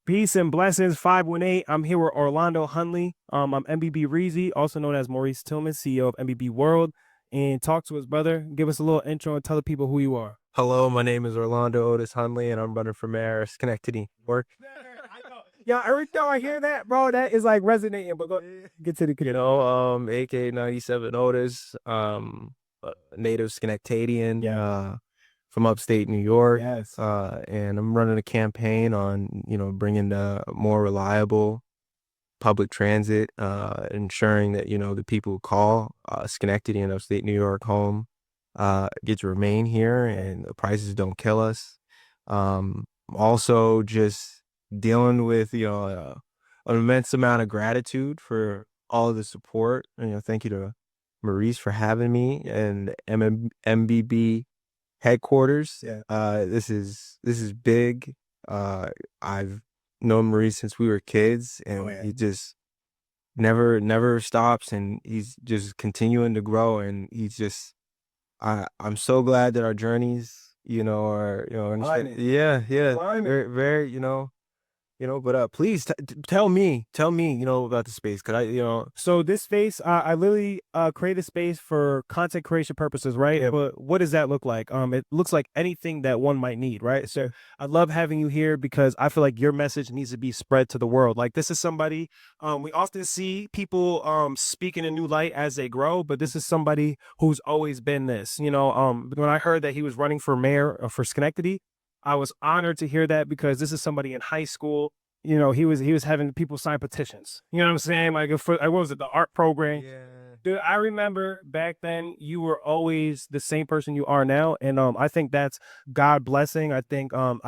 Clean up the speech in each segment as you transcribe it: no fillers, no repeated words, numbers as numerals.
Peace and blessings, 518. I'm here with Orlando Hundley. I'm MBB Reezy, also known as Maurice Tillman, CEO of MBB World. And talk to us, brother. Give us a little intro and tell the people who you are. Hello, my name is Orlando Otis Hundley, and I'm running for mayor of Schenectady, New York. Yeah, every time I hear that, bro, that is like resonating. But go get to the AK 97 Otis, native Schenectadian, Yeah. from upstate New York. Yes. And I'm running a campaign on, bringing more reliable public transit, ensuring that, the people who call Schenectady and upstate New York home get to remain here and the prices don't kill us. Also just dealing with, an immense amount of gratitude for all of the support. Thank you to Maurice for having me and MBB headquarters. Yeah. This is big. I've known Maurice since we were kids, and he just never stops, and he's just continuing to grow, and I'm so glad that our journeys, are, yeah, very, very, but please tell me, about the space. Could So this space, I literally created a space for content creation purposes, right? Yeah. But what does that look like? It looks like anything that one might need, right? So I love having you here because I feel like your message needs to be spread to the world. Like this is somebody, we often see people speak in a new light as they grow, but this is somebody who's always been this. When I heard that he was running for mayor for Schenectady, I was honored to hear that because this is somebody in high school. He was having people sign petitions. You know what I'm saying? Like what was it, the art program? Yeah. Dude, I remember back then you were always the same person you are now, and I think that's God blessing. I think I'm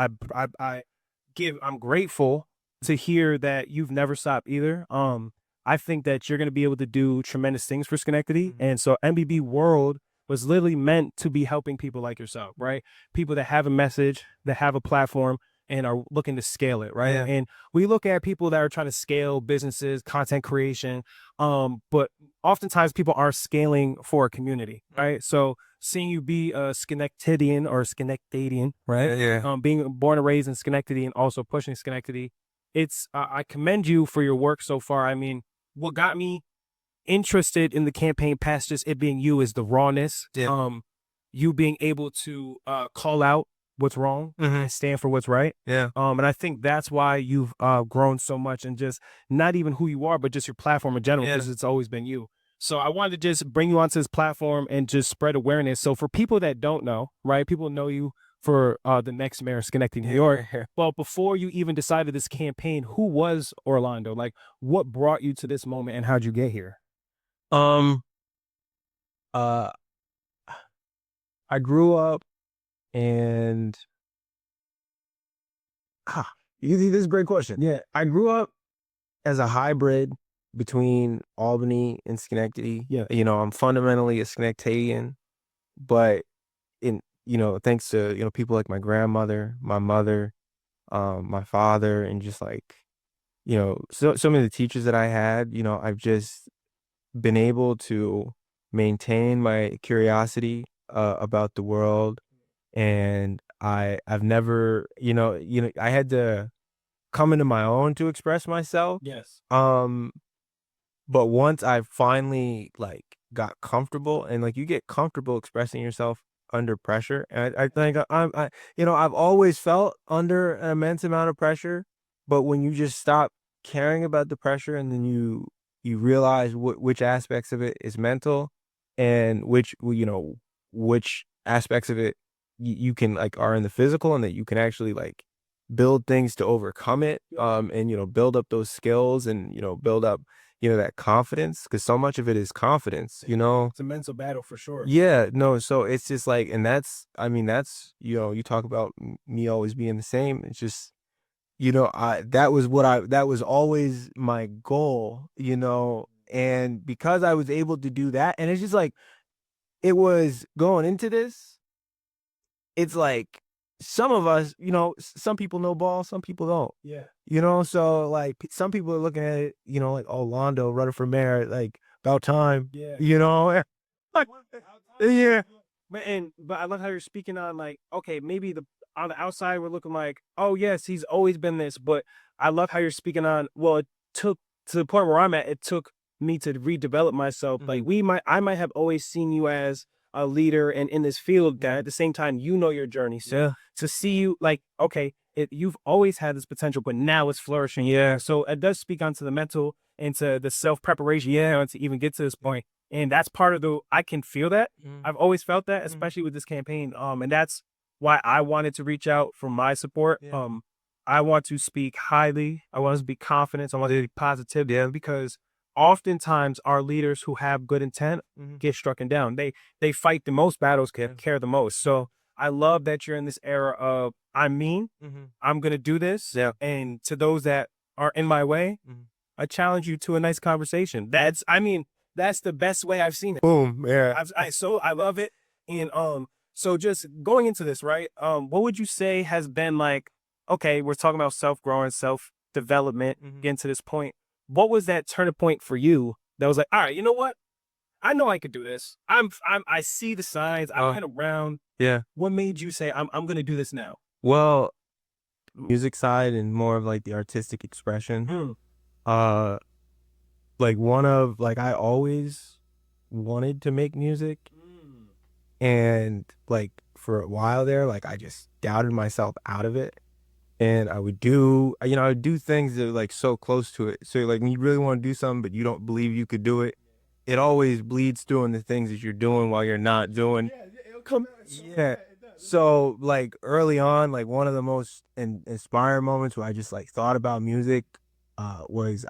grateful to hear that you've never stopped either. I think that you're gonna be able to do tremendous things for Schenectady, and so MBB World was literally meant to be helping people like yourself, right? People that have a message, that have a platform, and are looking to scale it, right? Yeah. And we look at people that are trying to scale businesses, content creation, but oftentimes people are scaling for a community, right? So seeing you be a Schenectadian or Schenectadian, right? Yeah. Being born and raised in Schenectady and also pushing Schenectady, it's I commend you for your work so far. I mean, what got me interested in the campaign past just it being you is the rawness. Yeah. You being able to call out what's wrong and stand for what's right. Yeah. And I think that's why you've grown so much, and just not even who you are, but just your platform in general, because it's always been you. So I wanted to just bring you onto this platform and just spread awareness. So for people that don't know, right, people know you for the next mayor of Schenectady, New York. Well, before you even decided this campaign, who was Orlando? Like, what brought you to this moment, and how'd you get here? Um, uh, I grew up and this is a great question. Yeah. I grew up as a hybrid between Albany and Schenectady. Yeah. I'm fundamentally a Schenectadian, but thanks to, people like my grandmother, my mother, my father, and just like, so some of the teachers that I had, I've just been able to maintain my curiosity about the world. And I've never, I had to come into my own to express myself. Yes. But once I finally like got comfortable, and like you get comfortable expressing yourself under pressure. And I think I've always felt under an immense amount of pressure, but when you just stop caring about the pressure, and then you realize which aspects of it is mental, and which aspects of it you can like are in the physical, and that you can actually like build things to overcome it, and build up those skills, and build up that confidence, because so much of it is confidence. It's a mental battle for sure. Yeah, no, so it's just like, and that's you talk about me always being the same. It's just, that was always my goal, and because I was able to do that, and it's just like, it was going into this, it's like, some of us, some people know ball, some people don't. Yeah. So like some people are looking at it, like, oh, Orlando running for mayor, like about time. Yeah. Like, yeah. But I love how you're speaking on, like, okay, maybe on the outside we're looking like, oh yes, he's always been this, but I love how you're speaking on, well, it took to the point where I'm at, it took me to redevelop myself. Like I might have always seen you as a leader and in this field that at the same time, you know your journey. So Yeah. to see you like, okay, you've always had this potential, but now it's flourishing. Yeah. So it does speak onto the mental and to the self preparation. Yeah. And to even get to this point. And that's part of I can feel that. I've always felt that, especially with this campaign. And that's why I wanted to reach out for my support. Yeah. I want to speak highly. I want to be confident. I want to be positive. Yeah, because oftentimes our leaders who have good intent get struck down. They fight the most battles, care the most. So I love that you're in this era of I'm mean. I'm gonna do this. Yeah. And to those that are in my way, I challenge you to a nice conversation. That's the best way I've seen it. Boom. Yeah. I love it. And so just going into this, right? What would you say has been like, okay, we're talking about self-growing, self-development, getting to this point. What was that turning point for you that was like, all right, you know what? I know I could do this. I see the signs. I've been around. Yeah. What made you say I'm gonna do this now? Well, music side and more of like the artistic expression. Uh, like I always wanted to make music, and like for a while there, like I just doubted myself out of it. And I would do, I would do things that are like so close to it. So like when you really want to do something, but you don't believe you could do it, it always bleeds through in the things that you're doing while you're not doing. Yeah. So like early on, like one of the most inspiring moments where I just like thought about music, was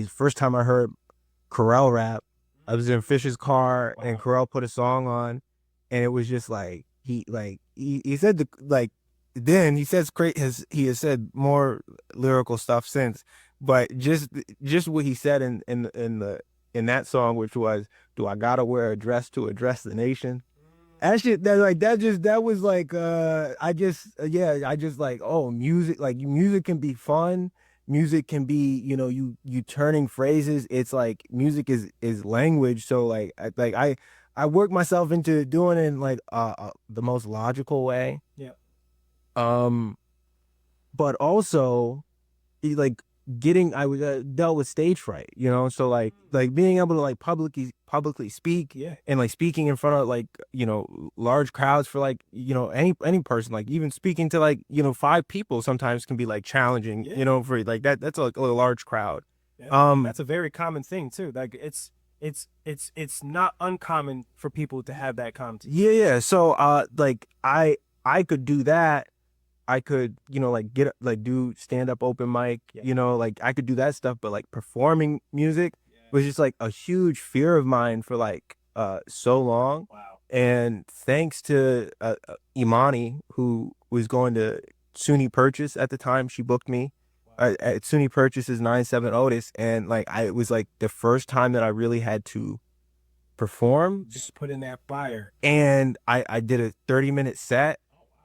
first time I heard Carell rap. I was in Fish's car and Carell put a song on, and it was just like he said then he says he has said more lyrical stuff since, but just what he said in that song, which was, "Do I gotta wear a dress to address the nation?" That shit, that was like, I just like, oh, music can be fun. Music can be, you turning phrases. It's like music is language. So like, I work myself into doing it in like the most logical way. Yeah. But also, like I was dealt with stage fright, so like being able to like publicly speak, Yeah. and like speaking in front of like large crowds for like any person, like even speaking to like 5 people sometimes can be like challenging, Yeah. for like that's like a large crowd. Yeah. That's a very common thing too. Like it's not uncommon for people to have that content. Yeah. So like I could do that. I could, like do stand up open mic, like I could do that stuff, but like performing music was just like a huge fear of mine for like so long. Wow. And thanks to Imani, who was going to SUNY Purchase at the time, she booked me at SUNY Purchase's 9-7 Otis, and like it was like the first time that I really had to perform. Just put in that fire. And I did a 30-minute set.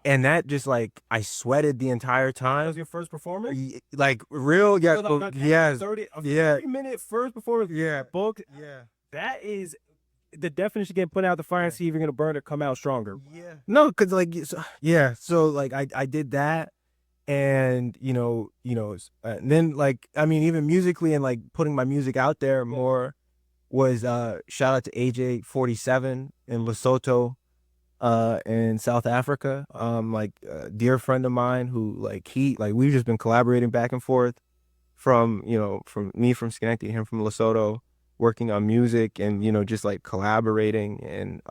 And that just like I sweated the entire time. That was your first performance? Like real, yeah, So, like, yes, 30-minute first performance. Yeah. Booked. yeah, That is the definition of getting put out the fire and see if you're gonna burn or come out stronger. yeah. No, because like so like I did that, and and then like I mean even musically and like putting my music out there more was shout out to AJ47 in Lesotho, in South Africa. Like a dear friend of mine who like we've just been collaborating back and forth from me from Schenectady, him from Lesotho, working on music and just like collaborating, and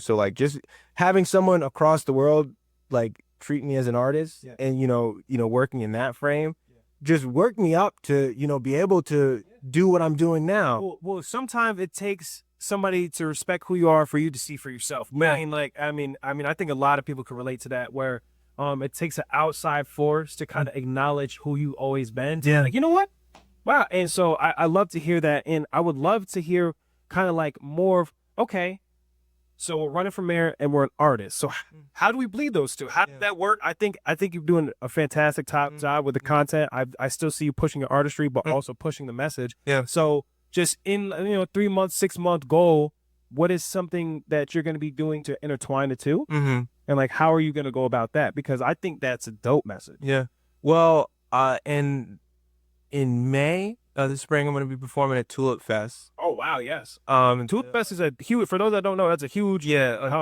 so like just having someone across the world like treat me as an artist, and working in that frame just worked me up to be able to do what I'm doing now. Well, sometimes it takes somebody to respect who you are for you to see for yourself. I mean, I think a lot of people can relate to that, where it takes an outside force to kind of acknowledge who you always been. Yeah. Like, you know what? Wow. And so I love to hear that. And I would love to hear kind of like more of, okay, so we're running for mayor and we're an artist. So how do we bleed those two? How did that work? I think you're doing a fantastic job with the content. I still see you pushing your artistry, but also pushing the message. Yeah. So just in 3 months, 6-month goal, what is something that you're going to be doing to intertwine the two? Mm-hmm. And like, how are you going to go about that? Because I think that's a dope message. Yeah. Well, and in May, this spring, I'm gonna be performing at Tulip Fest. Oh wow, yes. Tulip Yeah. Fest is a huge. For those that don't know, that's a huge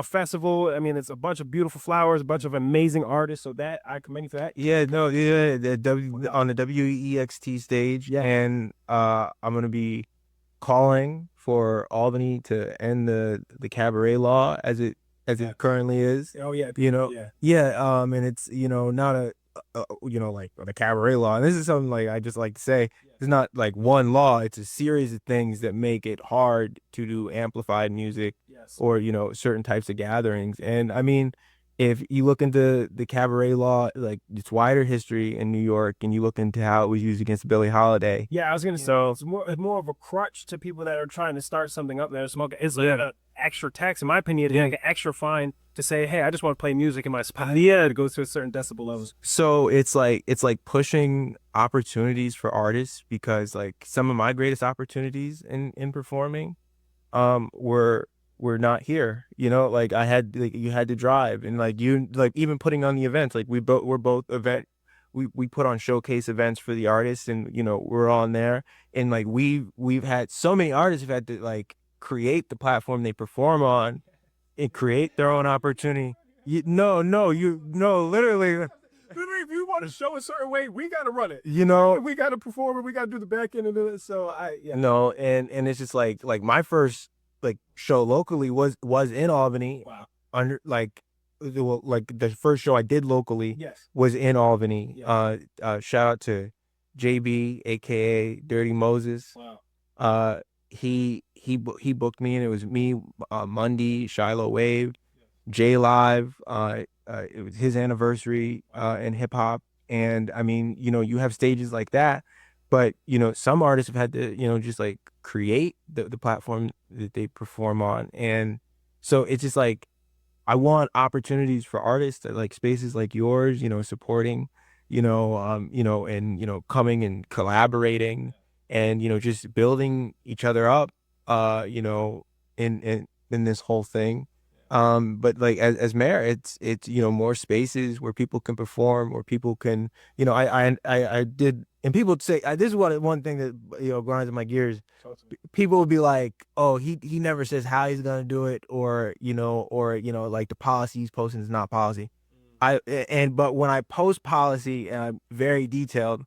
festival. I mean, it's a bunch of beautiful flowers, a bunch of amazing artists. So that I commend you for that. Yeah, no, yeah, on the WEXT stage, Yeah. and I'm gonna be calling for Albany to end the cabaret law as Yeah. it currently is. Oh yeah. You know, Yeah. yeah, and it's not like the cabaret law. And this is something like I just like to say. It's not like one law. It's a series of things that make it hard to do amplified music Yes. or certain types of gatherings. And I mean, if you look into the cabaret law, like its wider history in New York, and you look into how it was used against Billie Holiday. Yeah, I was gonna say So it's more of a crutch to people that are trying to start something up that are smoking. It's like an extra tax, in my opinion. It's like an extra fine to say, hey, I just want to play music in my spot. Yeah, it goes to a certain decibel levels. So it's like pushing opportunities for artists, because like some of my greatest opportunities in performing were not here. Like I had like you had to drive, and like you like even putting on the events, like we're both event we put on showcase events for the artists, and we're on there, and like we've had so many artists have had to like create the platform they perform on and create their own opportunity. Literally, Literally, if you want to show a certain way, we gotta run it. you know, We gotta perform it. We gotta do the back end of it. So yeah. no, and it's just like my first like show locally was in Albany, Wow. under like well, like the first show I did locally Yes. was in Albany. Yeah. Shout out to JB, aka Dirty Moses. Wow. He booked me, and it was me, Mundy, Shiloh Wave, J Live. It was his anniversary in hip hop, and I mean, you have stages like that, but some artists have had to, just like create the platform that they perform on, and so it's just like I want opportunities for artists at like spaces like yours, supporting, and coming and collaborating, and just building each other up, in this whole thing. But like as mayor, it's more spaces where people can perform, where people can, I did, and people would say this is one thing that grinds my gears. People will be like, "Oh, he never says how he's gonna do it, or like the policy he's posting is not policy." But when I post policy and I'm very detailed,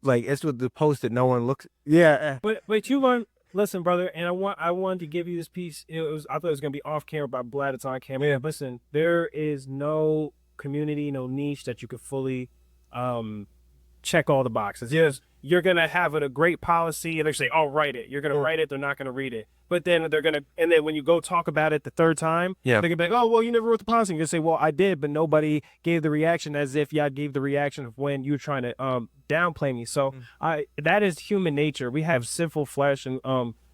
like it's with the post that no one looks. Yeah, But you learn. Listen, brother, and I wanted to give you this piece. I thought it was gonna be off camera, but I'm glad it's on camera. Yeah. Listen, there is no community, no niche that you could fully check all the boxes. Yes, you're gonna have a great policy, and they say, "Oh, write it." You're gonna write it. They're not gonna read it. But then and then when you go talk about it the third time, Yeah. they're gonna be like, "Oh, well, you never wrote the policy." You're gonna say, "Well, I did, but nobody gave the reaction as if y'all gave the reaction of when you were trying to downplay me." So that is human nature. We have sinful flesh, and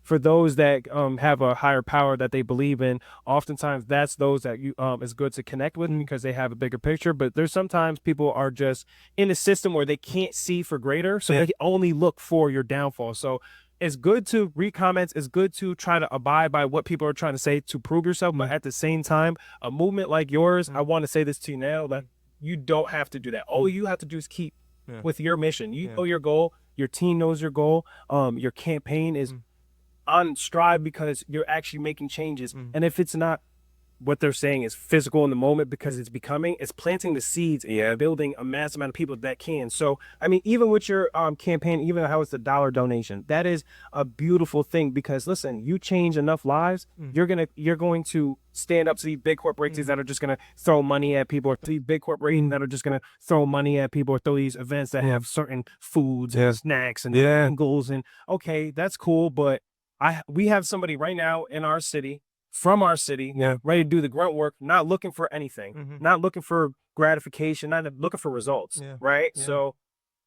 for those that have a higher power that they believe in, oftentimes that's those that you is good to connect with because they have a bigger picture. But there's sometimes people are just in a system where they can't see for greater, so they only look for your downfall. So it's good to read comments. It's good to try to abide by what people are trying to say to prove yourself. But at the same time, a movement like yours, I want to say this to you now, that you don't have to do that. All you have to do is keep with your mission. You know your goal. Your team knows your goal. Your campaign is on strive because you're actually making changes. And if it's not what they're saying is physical in the moment because it's planting the seeds and building a mass amount of people that can. So, I mean, even with your campaign, even how it's a dollar donation, that is a beautiful thing because listen, you change enough lives, you're going to stand up to these big corporations that are just going to throw money at people, or these big corporations that are just going to throw money at people, or throw these events that have certain foods and snacks and angles. And okay, that's cool. But we have somebody right now in our city, from our city, ready to do the grunt work, not looking for anything, not looking for gratification, not looking for results, right? So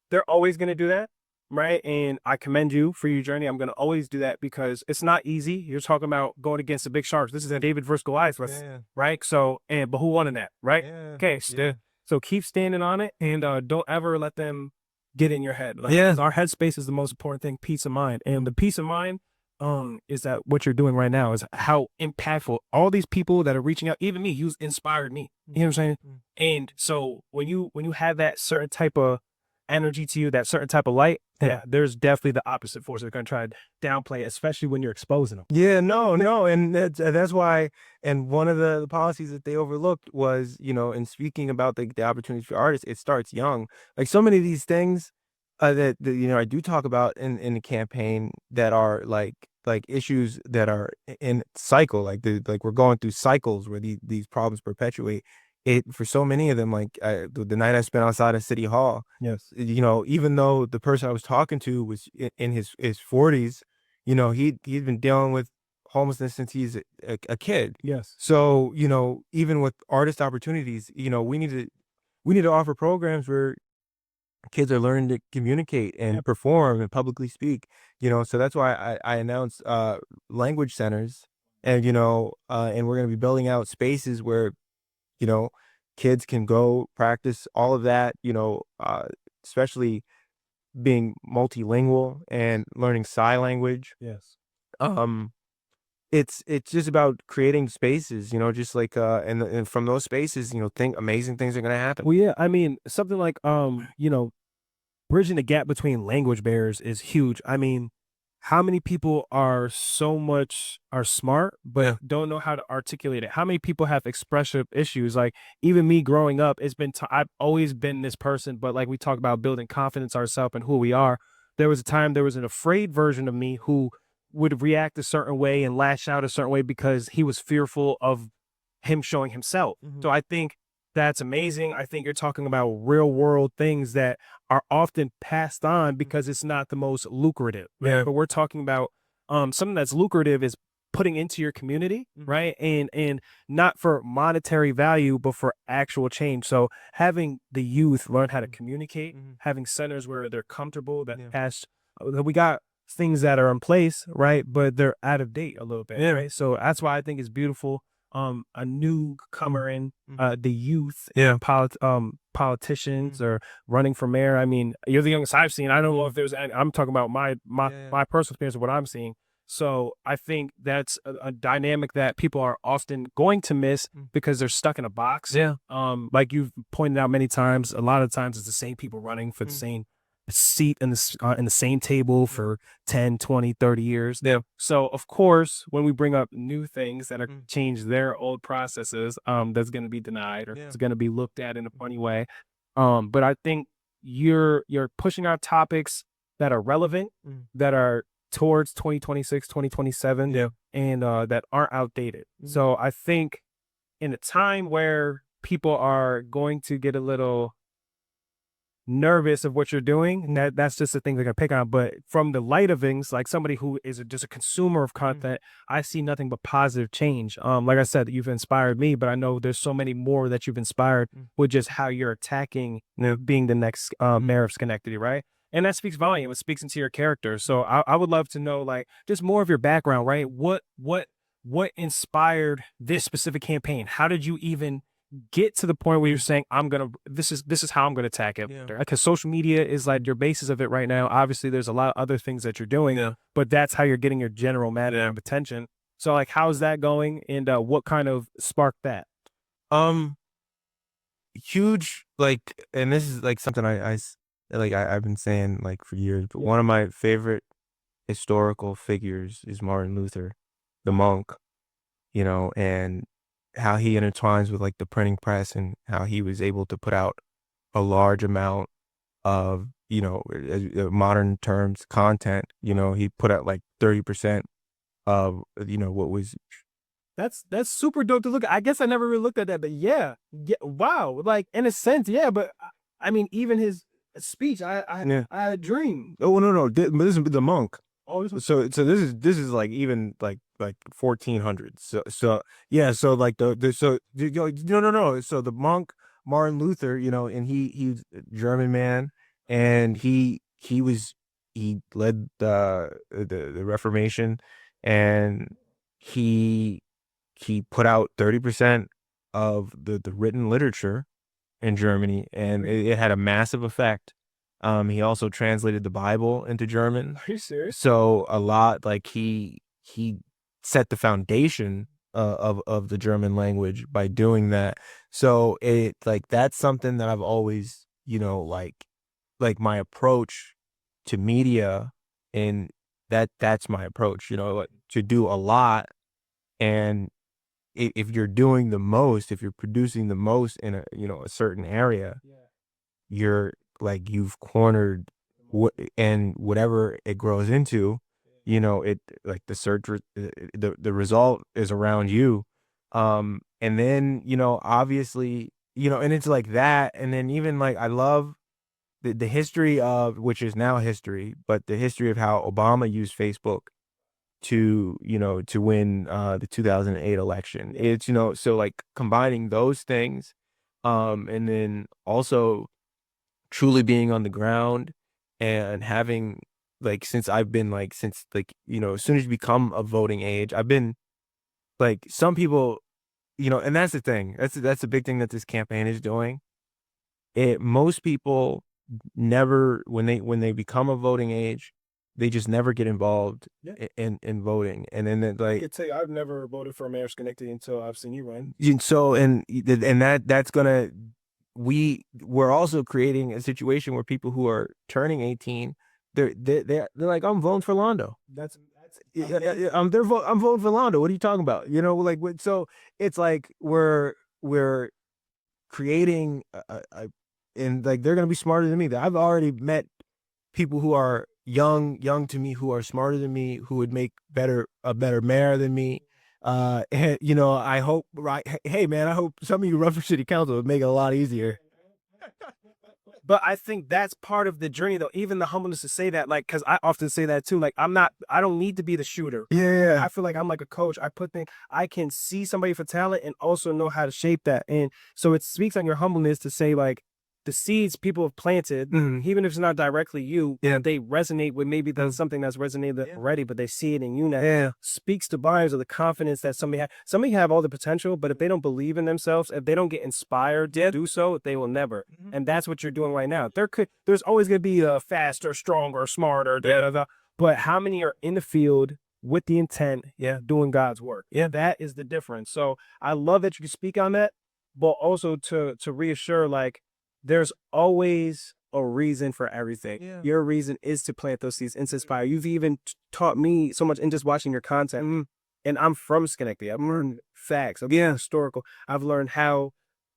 they're always going to do that, right? And I commend you for your journey. I'm going to always do that because it's not easy. You're talking about going against the big sharks. This is a David versus Goliath, right? So, but who won in that, right? Okay, so keep standing on it, and don't ever let them get in your head. Like, our headspace is the most important thing, peace of mind, and the peace of mind is that what you're doing right now is how impactful all these people that are reaching out, even me, you inspired me. You know what I'm saying? And so when you have that certain type of energy to you, that certain type of light, yeah, there's definitely the opposite force that are going to try to downplay it, especially when you're exposing them. Yeah, no, and that's why. And one of the policies that they overlooked was, in speaking about the opportunities for artists, it starts young. Like so many of these things that I do talk about in the campaign that are like issues that are in cycle, like we're going through cycles where these problems perpetuate. It for so many of them, like the night I spent outside of City Hall, Yes. even though the person I was talking to was in his 40s, he'd been dealing with homelessness since he's a kid. Yes. So, even with artist opportunities, we need to offer programs where kids are learning to communicate and Yep. perform and publicly speak. So that's why I announced language centers, and we're going to be building out spaces where you know kids can go practice all of that, especially being multilingual and learning sign language. Yes. Um, it's just about creating spaces, just like and from those spaces, think amazing things are gonna happen. Well, yeah, I mean, something like bridging the gap between language barriers is huge. I mean, how many people are smart but Yeah. don't know how to articulate it? How many people have expressive issues? Like even me growing up, I've always been this person, but like we talk about building confidence ourselves and who we are. There was a time there was an afraid version of me who would react a certain way and lash out a certain way because he was fearful of him showing himself. Mhm. So I think that's amazing. I think you're talking about real world things that are often passed on because it's not the most lucrative. Right? Yeah. But we're talking about something that's lucrative is putting into your community, Mhm. right? And not for monetary value, but for actual change. So having the youth learn how to communicate, Mhm. having centers where they're comfortable, that Yeah. we got things that are in place, right? But they're out of date a little bit, Yeah. right? So that's why I think it's beautiful. A newcomer in the youth Yeah. and politicians Mhm. or running for mayor. I mean, you're the youngest I've seen. I don't know Mhm. if there's any, I'm talking about Yeah, yeah. my personal experience of what I'm seeing. So I think that's a dynamic that people are often going to miss Mm. because they're stuck in a box. Yeah. Like you've pointed out many times, a lot of times it's the same people running for the Mm. same seat in the same table Yeah. for 10, 20, 30 years. Yeah. So of course, when we bring up new things that are Mm. change their old processes, that's going to be denied or Yeah. it's going to be looked at in a funny way. But I think you're pushing out topics that are relevant, Mm. that are towards 2026, 2027, Yeah. and that aren't outdated. Mhm. So I think in a time where people are going to get a little nervous of what you're doing, and that's just the thing they're gonna pick on. But from the light of things, like somebody who is just a consumer of Mm. content, I see nothing but positive change. Like I said, you've inspired me, but I know there's so many more that you've inspired Mm. with just how you're attacking, being the next mayor of Schenectady, right? And that speaks volume. It speaks into your character. So I would love to know, like, just more of your background, right? What inspired this specific campaign? How did you even get to the point where you're saying this is how I'm gonna attack it, Yeah. because social media is like your basis of it right now. Obviously there's a lot of other things that you're doing, Yeah. but that's how you're getting your general matter Yeah. of attention. So like how's that going, and what kind of sparked that? Um, Huge, like, and this is like something I've been saying like for years, but Yeah. one of my favorite historical figures is Martin Luther, the monk, and how he intertwines with like the printing press and how he was able to put out a large amount of, modern terms content. He put out like 30% of, what was. That's super dope to look at. I guess I never really looked at that, but yeah, yeah, wow. Like in a sense, yeah, but I mean, even his speech, Yeah. I had a dream. Oh, no, no, but this is the monk. Oh, this was So this is like even like 1400s. So yeah, so like no. So the monk Martin Luther, and he's a German man, and he led the Reformation, and he he put out 30% of the written literature in Germany, and great. it had a massive effect. He also translated the Bible into German. Are you serious? So a lot like he set the foundation of the German language by doing that. So it like that's something that I've always, like like my approach to media, and that's my approach, like, to do a lot. And if you're doing the most, if you're producing the most in a certain area, you're like you've cornered what, and whatever it grows into, it like the the result is around you. And then, obviously, and it's like that. And then even like I love the history of, which is now history, but the history of how Obama used Facebook to win the 2008 election. It's, so like combining those things, and then also truly being on the ground and having, like, since I've been like, since like, as soon as you become of voting age, I've been like, some people, and that's the thing. That's the big thing that this campaign is doing. Most people never, when they become of voting age, they just never get involved in voting. And then I like, could tell you, I've never voted for Mayor Schenectady until I've seen you run. and that's gonna, we're also creating a situation where people who are turning 18, they're like, I'm voting for Londo. That's I'm voting for Londo. What are you talking about? Like, so it's like we're creating and like they're gonna be smarter than me. I've already met people who are young to me, who are smarter than me, who would make a better mayor than me. And, I hope, right? Hey, man, I hope some of you run for city council would make it a lot easier. But I think that's part of the journey, though. Even the humbleness to say that, like, because I often say that too. Like, I don't need to be the shooter. Yeah. I feel like I'm like a coach. I can see somebody for talent and also know how to shape that. And so it speaks on your humbleness to say, like, the seeds people have planted, even if it's not directly you, Yeah. they resonate with maybe there's something that's resonated already, but they see it in you now. Yeah. Speaks to buyers of the confidence that somebody have all the potential, but if they don't believe in themselves, if they don't get inspired to do so, they will never. And that's what you're doing right now. There's always going to be a faster, stronger, smarter, but how many are in the field with the intent, doing God's work? That is the difference. So I love that you can speak on that, but also to reassure, like, there's always a reason for everything. Yeah. Your reason is to plant those seeds and to inspire. You've even taught me so much in just watching your content. And I'm from Schenectady. I've learned facts. I've learned historical. I've learned how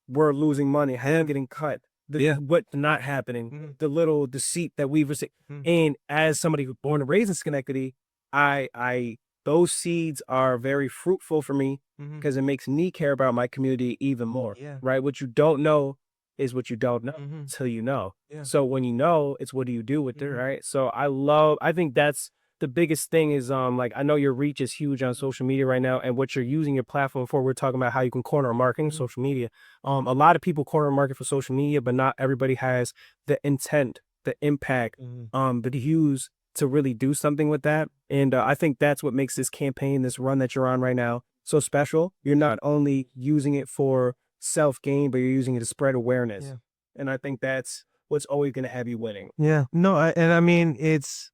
we're losing money, how I'm getting cut, what not happening, the little deceit that we've received. And as somebody who's born and raised in Schenectady, I those seeds are very fruitful for me because it makes me care about my community even more. Yeah. Right? What you don't know is what you don't know until you know. Yeah. So when you know, it's what do you do with it, right? So I think that's the biggest thing is like I know your reach is huge on social media right now, and what you're using your platform for. We're talking about how you can corner a marketing social media. A lot of people corner a market for social media, but not everybody has the intent, the impact, the views to really do something with that. And I think that's what makes this campaign, this run that you're on right now, so special. You're not only using it for self gain, but you're using it to spread awareness. Yeah. And I think that's what's always going to have you winning. Yeah. No, and I mean, it's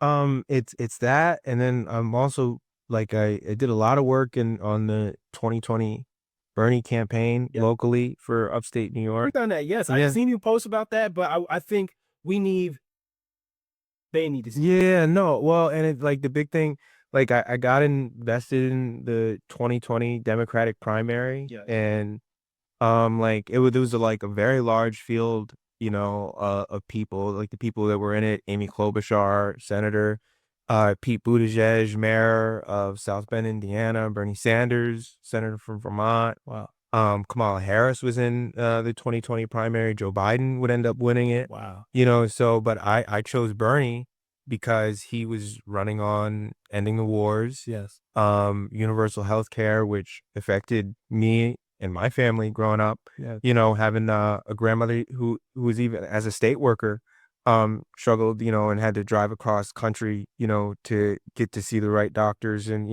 that, and then I'm also like, I did a lot of work on the 2020 Bernie campaign locally for upstate New York. Worked on that, yes. Yeah. I've seen you post about that, but I think they need to see. Yeah, no, well, and it's like the big thing, like I got invested in the 2020 Democratic primary, Yes. and like it was like a very large field, of people, like the people that were in it: Amy Klobuchar, Senator, Pete Buttigieg, Mayor of South Bend, Indiana; Bernie Sanders, Senator from Vermont. Wow. Kamala Harris was in the 2020 primary. Joe Biden would end up winning it. Wow. So, but I chose Bernie because he was running on ending the wars, Yes. universal health care, which affected me and my family growing up. Yeah. Having a grandmother who was, even as a state worker, struggled, and had to drive across country, to get to see the right doctors, and,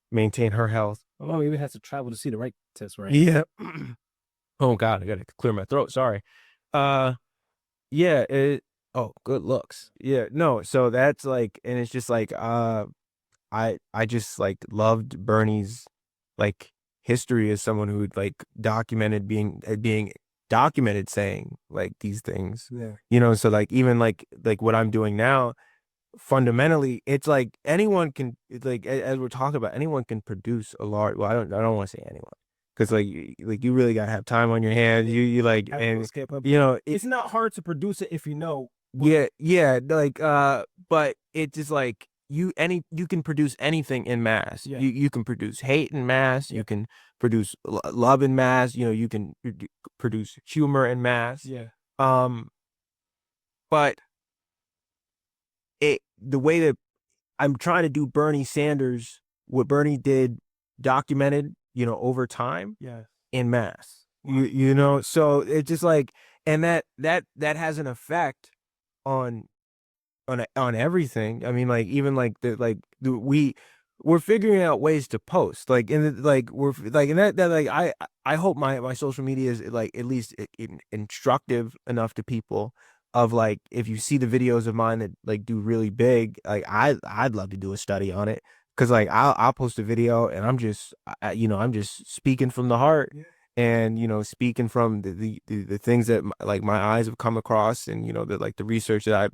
maintain her health. Oh, even has to travel to see the right test, right? Yeah. Oh God, I gotta clear my throat. Sorry. Yeah. Oh, good looks. Yeah. No. So that's like, and it's just like, I just like loved Bernie's like history as someone who like documented being documented saying like these things, Yeah. you know. So like even like what I'm doing now, fundamentally, it's like anyone can, it's like as we're talking about, anyone can produce a large. Well, I don't want to say anyone, because like you really gotta have time on your hands. You like, and you know it. It's not hard to produce it if you know. Yeah, like but it's just like you can produce anything in mass. Yeah. You can produce hate in mass. Yeah. You can produce love in mass. You know, you can produce humor in mass. Yeah. Um, but the way that I'm trying to do Bernie Sanders, what Bernie did, documented, you know, over time Yeah. in mass. You know, so it's just like, and that has an effect on on everything. I mean, like even like we're figuring out ways to post, like in the, like we're like, and that like I hope my social media is like at least instructive enough to people, of like if you see the videos of mine that like do really big, like I'd love to do a study on it, because like I'll post a video and I'm just you know, I'm just speaking from the heart. Yeah. And you know, speaking from the things that like my eyes have come across, and you know, the like the research that I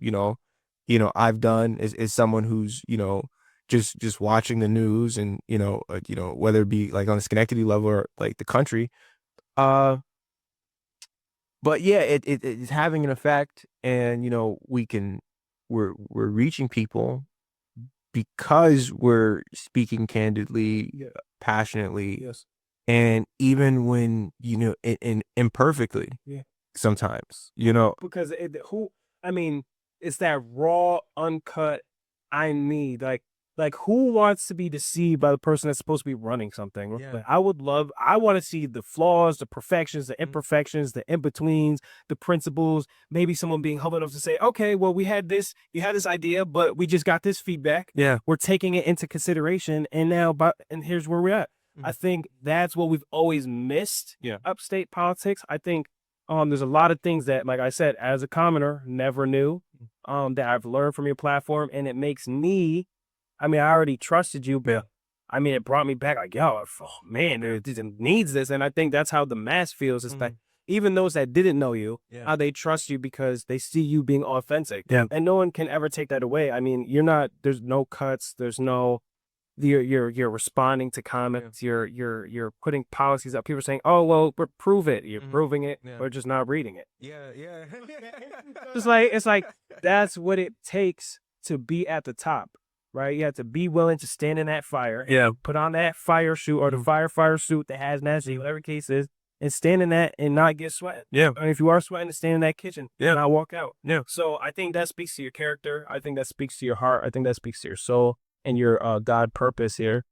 I've done, is someone who's, you know, just watching the news, and you know, whether it be like on the Schenectady level or like the country. uh but yeah, it's having an effect, and you know, we're reaching people because we're speaking candidly, Yeah. passionately, Yes. and even when, you know, imperfectly, Yeah. sometimes, you know. Because I mean, it's that raw, uncut, I need, like who wants to be deceived by the person that's supposed to be running something? Yeah. Like I want to see the flaws, the perfections, the imperfections, the in-betweens, the principles, maybe someone being humble enough to say, okay, well, you had this idea, but we just got this feedback. Yeah. We're taking it into consideration, and and here's where we're at. I think that's what we've always missed. Yeah. Upstate politics. I think there's a lot of things that, like I said, as a commoner, never knew, that I've learned from your platform, and it makes me. I mean, I already trusted you, but I mean, it brought me back. Like, yo, oh, man, it needs this, and I think that's how the mass feels. It's like even those that didn't know you, how they trust you because they see you being authentic. Yeah. And no one can ever take that away. I mean, you're not. There's no cuts. There's no. You're responding to comments. You're putting policies up. People are saying, "Oh well, but prove it." You're proving it, or just not reading it. Yeah. It's like that's what it takes to be at the top, right? You have to be willing to stand in that fire. Yeah. Put on that fire suit or the firefighter suit, the hazmat suit, whatever the case is, and stand in that and not get sweat. Yeah. And if you are sweating, to stand in that kitchen. Yeah. Not walk out. Yeah. So I think that speaks to your character. I think that speaks to your heart. I think that speaks to your soul and your God purpose here.